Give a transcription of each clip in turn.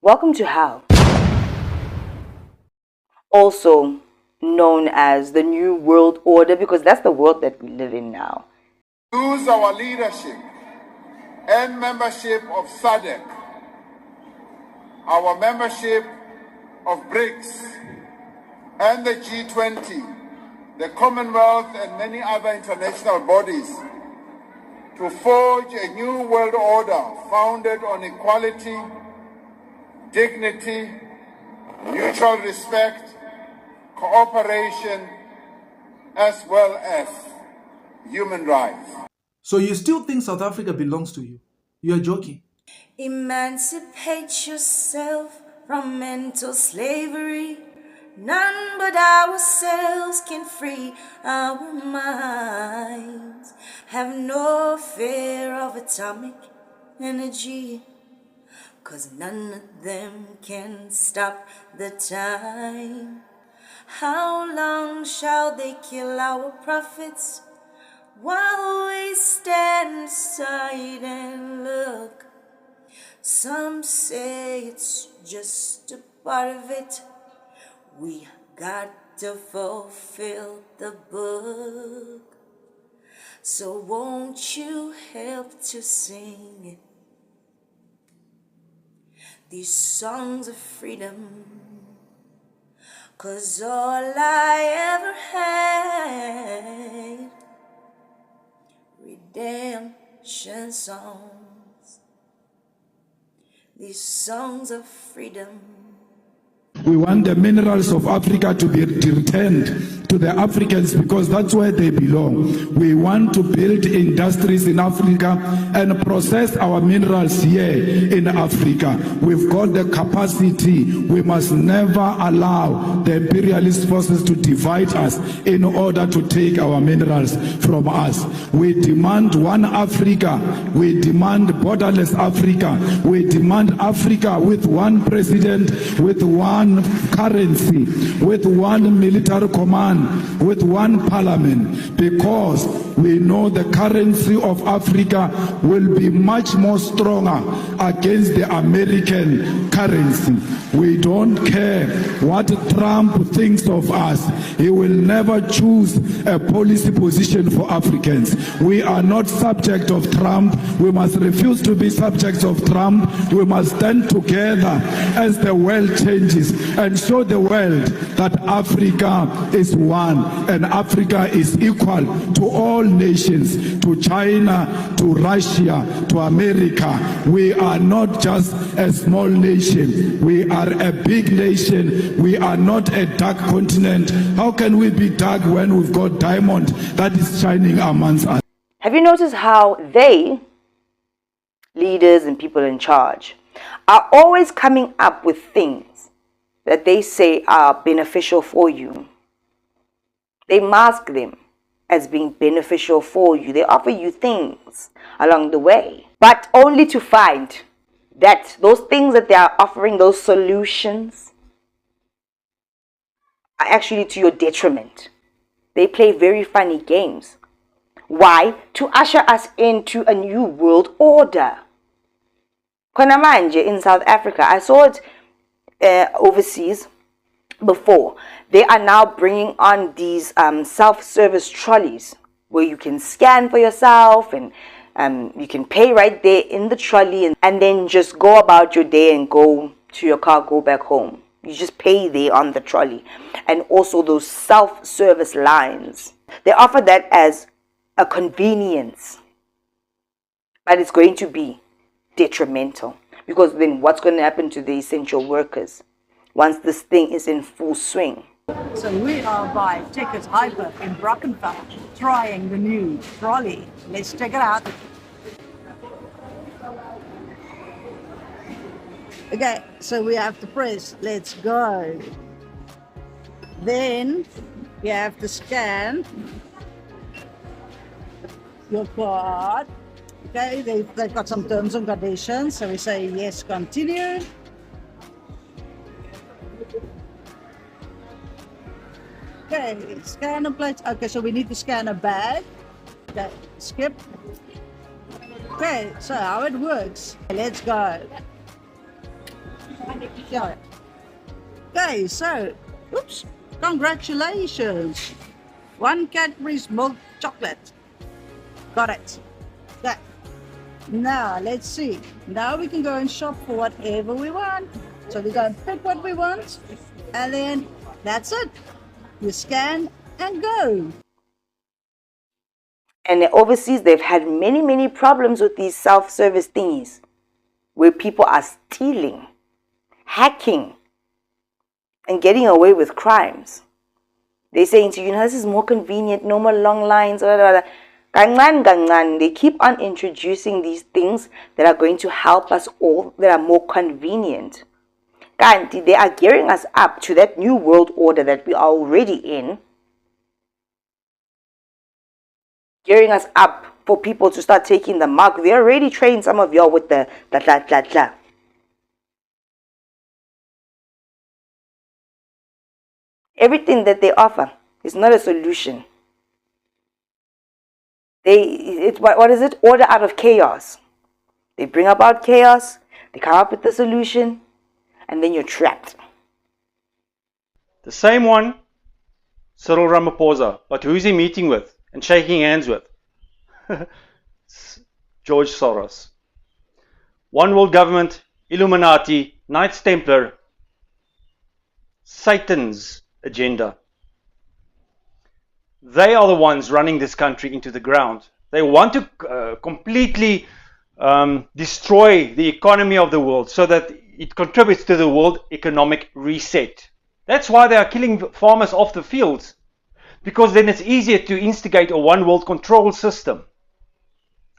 Welcome to Həll, also known as the New World Order, because that's the world that we live in now. Use our leadership and membership of SADC, our membership of BRICS, and the G20, the Commonwealth, and many other international bodies to forge a new world order founded on equality, dignity, mutual respect, cooperation, as well as human rights. So you still think South Africa belongs to you? You are joking. Emancipate yourself from mental slavery. None but ourselves can free our minds. Have no fear of atomic energy, 'cause none of them can stop the time. How long shall they kill our prophets while we stand aside and look? Some say it's just a part of it. We got to fulfill the book. So won't you help to sing it? These songs of freedom, 'cause all I ever had, redemption songs, these songs of freedom. We want the minerals of Africa to be returned to the Africans because that's where they belong. We want to build industries in Africa and process our minerals here in Africa. We've got the capacity. We must never allow the imperialist forces to divide us in order to take our minerals from us. We demand one Africa. We demand borderless Africa. We demand Africa with one president, with one currency, with one military command, with one parliament, because we know the currency of Africa will be much more stronger against the American currency. We don't care what Trump thinks of us. He will never choose a policy position for Africans. We are not subject of Trump. We must refuse to be subjects of Trump. We must stand together as the world changes and show the world that Africa is one and Africa is equal to all nations, to China, to Russia, to America. We are not just a small nation. We are a big nation. We are not a dark continent. How can we be dark when we've got diamond that is shining amongst us? Have you noticed how they, leaders and people in charge, are always coming up with things that they say are beneficial for you? They mask them as being beneficial for you. They offer you things along the way, but only to find that those things that they are offering, those solutions, are actually to your detriment. They play very funny games. Why? To usher us into a new world order. Khona manje in South Africa, I saw it overseas before. They are now bringing on these self-service trolleys where you can scan for yourself and you can pay right there in the trolley and then just go about your day and go to your car, go back home. You just pay there on the trolley. And also those self-service lines. They offer that as a convenience, but it's going to be detrimental, because then what's going to happen to the essential workers once this thing is in full swing? So we are by Ticket Hyper in Brackenfell trying the new trolley. Let's check it out. Okay, so we have to press let's go. Then you have to scan your card. Okay, they've got some terms and conditions, so we say yes, continue. Okay, scan a plate. Okay, so we need to scan a bag. Okay, skip. Okay, so how it works. Let's go. Yeah. Okay, so, oops, congratulations. 1 Cadbury's milk chocolate. Got it. Okay. Now, let's see. Now we can go and shop for whatever we want. So we go and pick what we want, and then that's it. You scan and go. And overseas, they've had many problems with these self-service thingies where people are stealing, hacking, and getting away with crimes. They're saying to you, this is more convenient, no more long lines, blah, blah, blah. Gangan. They keep on introducing these things that are going to help us all, that are more convenient. They are gearing us up to that new world order that we are already in. Gearing us up for people to start taking the mark. They already trained some of y'all with the blah. Everything that they offer is not a solution. What is it? Order out of chaos. They bring about chaos, they come up with the solution, and then you're trapped. The same one, Cyril Ramaphosa, but who's he meeting with and shaking hands with? George Soros. One world government, Illuminati, Knights Templar, Satan's agenda. They are the ones running this country into the ground. They want to completely destroy the economy of the world so that it contributes to the world economic reset. That's why they are killing farmers off the fields, because then it's easier to instigate a one world control system.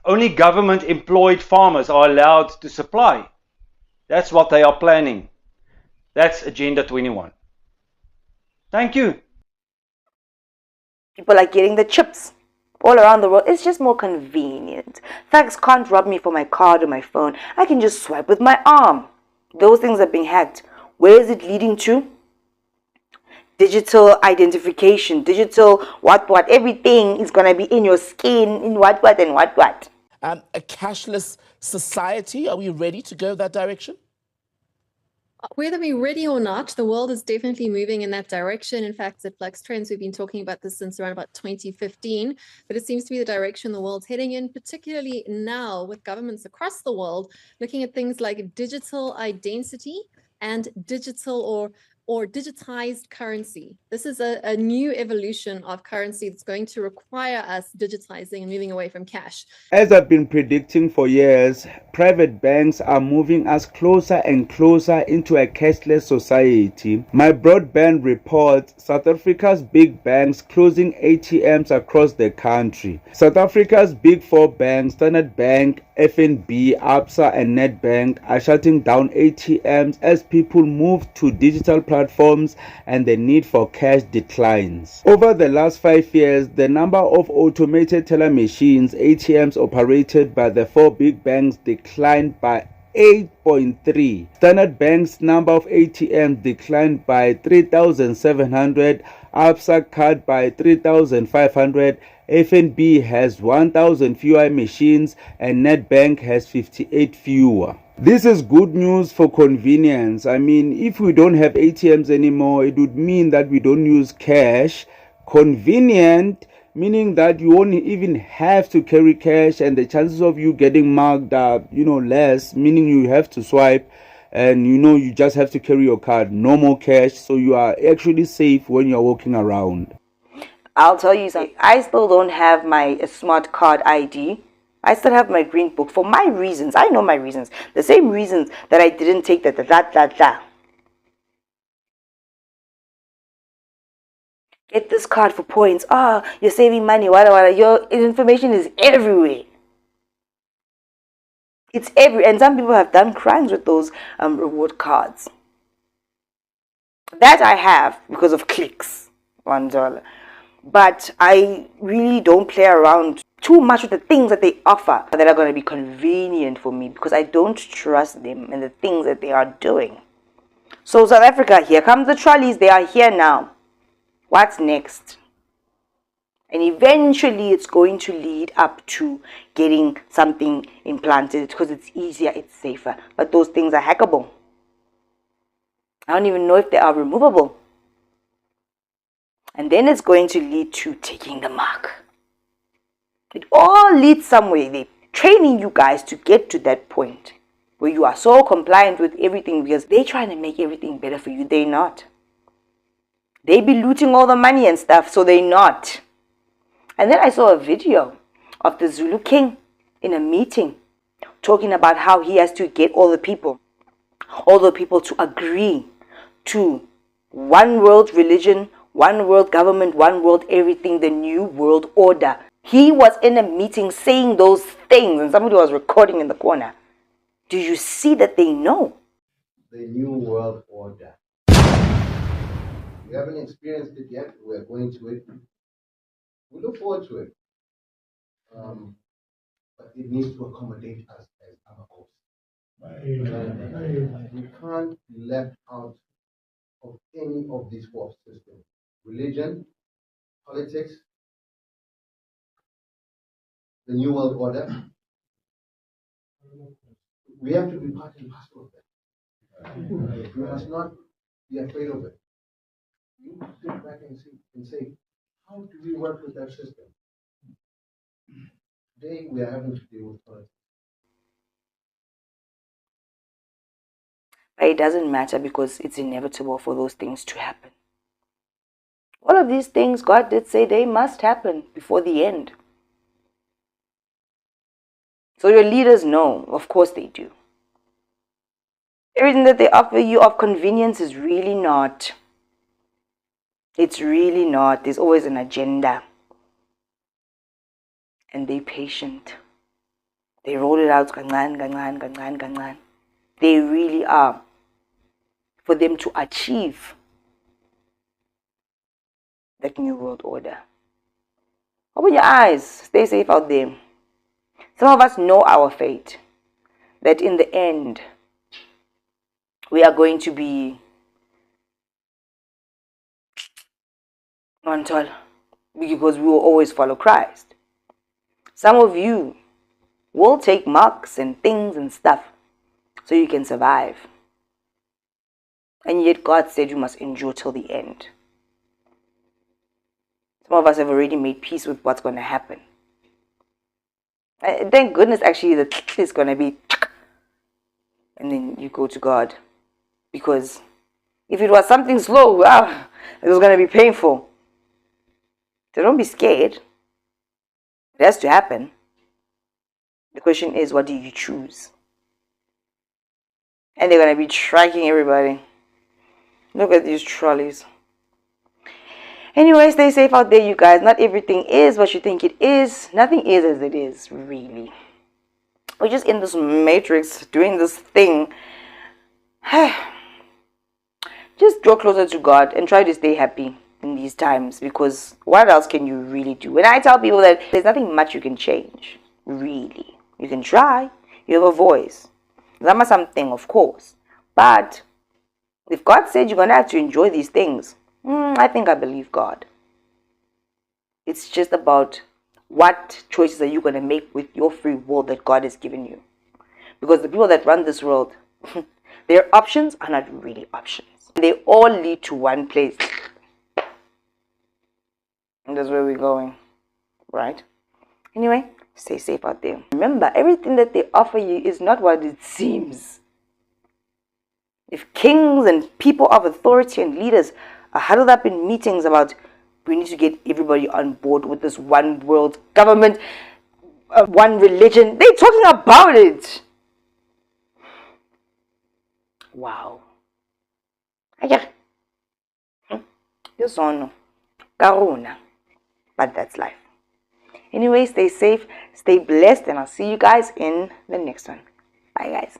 Only government employed farmers are allowed to supply. That's what they are planning. That's Agenda 21. Thank you. People are getting the chips all around the world. It's just more convenient. Thugs can't rob me for my card or my phone. I can just swipe with my arm. Those things are being hacked. Where is it leading to? Digital identification, digital what. Everything is going to be in your skin, in what. A cashless society, are we ready to go that direction? Whether we're ready or not, the world is definitely moving in that direction. In fact, at Flux Trends, we've been talking about this since around about 2015, but it seems to be the direction the world's heading in, particularly now with governments across the world looking at things like digital identity and digital or digitized currency. This is a new evolution of currency that's going to require us digitizing and moving away from cash. As I've been predicting for years, private banks are moving us closer and closer into a cashless society. My broadband reports South Africa's big banks closing ATMs across the country. South Africa's big four banks, Standard Bank, FNB, Absa and Nedbank, are shutting down ATMs as people move to digital platforms and the need for cash declines. Over the last 5 years, the number of automated teller machines, ATMs operated by the four big banks declined by 8.3. Standard Bank's number of ATMs declined by 3,700, Absa cut by 3,500, FNB has 1,000 fewer machines and Nedbank has 58 fewer. This is good news for convenience. I mean, if we don't have ATMs anymore, it would mean that we don't use cash. Convenient, meaning that you won't even have to carry cash and the chances of you getting mugged are, less, meaning you have to swipe and you just have to carry your card, no more cash, so you are actually safe when you're walking around. I'll tell you something. I still don't have my smart card ID. I still have my green book for my reasons. I know my reasons. The same reasons that I didn't take that. Get this card for points. You're saving money. Your information is everywhere. It's everywhere. And some people have done crimes with those reward cards. That I have because of clicks. $1. But I really don't play around too much with the things that they offer that are going to be convenient for me, because I don't trust them and the things that they are doing. So South Africa, here comes the trolleys. They are here now. What's next? And eventually it's going to lead up to getting something implanted because it's easier, it's safer. But those things are hackable. I don't even know if they are removable. And then it's going to lead to taking the mark. It all leads somewhere. They're training you guys to get to that point where you are so compliant with everything because they're trying to make everything better for you. They're not. They be looting all the money and stuff, so they're not. And then I saw a video of the Zulu king in a meeting talking about how he has to get all the people to agree to one world religion, one world government, one world everything, the new world order. He was in a meeting saying those things and somebody was recording in the corner. Do you see that they know? The new world order. We haven't experienced it yet. We're going to it. We look forward to it. But it needs to accommodate us as our course. We can't be left out of any of these four systems. Religion, politics, the new world order. We have to be part and parcel of that. We must not be afraid of it. You sit back and say, how do we work with that system? Today we are having to deal with politics. But it doesn't matter because it's inevitable for those things to happen. All of these things God did say they must happen before the end. So your leaders know, of course they do. Everything that they offer you of convenience is really not. It's really not. There's always an agenda. And they're patient. They roll it out. They really are. For them to achieve that new world order. Open your eyes. Stay safe out there. Some of us know our fate. That in the end, we are going to be because we will always follow Christ. Some of you will take marks and things and stuff so you can survive. And yet God said you must endure till the end. Some of us have already made peace with what's going to happen. Thank goodness actually the is going to be and then you go to God. Because if it was something slow, wow, it was going to be painful. So don't be scared. It has to happen. The question is, what do you choose? And they're going to be tracking everybody. Look at these trolleys. Anyway, stay safe out there, you guys. Not everything is what you think it is. Nothing is as it is, really. We're just in this matrix, doing this thing. Just draw closer to God and try to stay happy in these times, because what else can you really do? When I tell people that there's nothing much you can change, really. You can try. You have a voice. That's something, of course. But if God said you're going to have to enjoy these things, I think I believe God. It's just about what choices are you going to make with your free will that God has given you. Because the people that run this world, their options are not really options. They all lead to one place. And that's where we're going. Right? Anyway, stay safe out there. Remember, everything that they offer you is not what it seems. If kings and people of authority and leaders are huddled up in meetings about we need to get everybody on board with this one world government, one religion, they're talking about it. Wow. This one, Karuna. But that's life. Anyway, stay safe, stay blessed, and I'll see you guys in the next one. Bye, guys.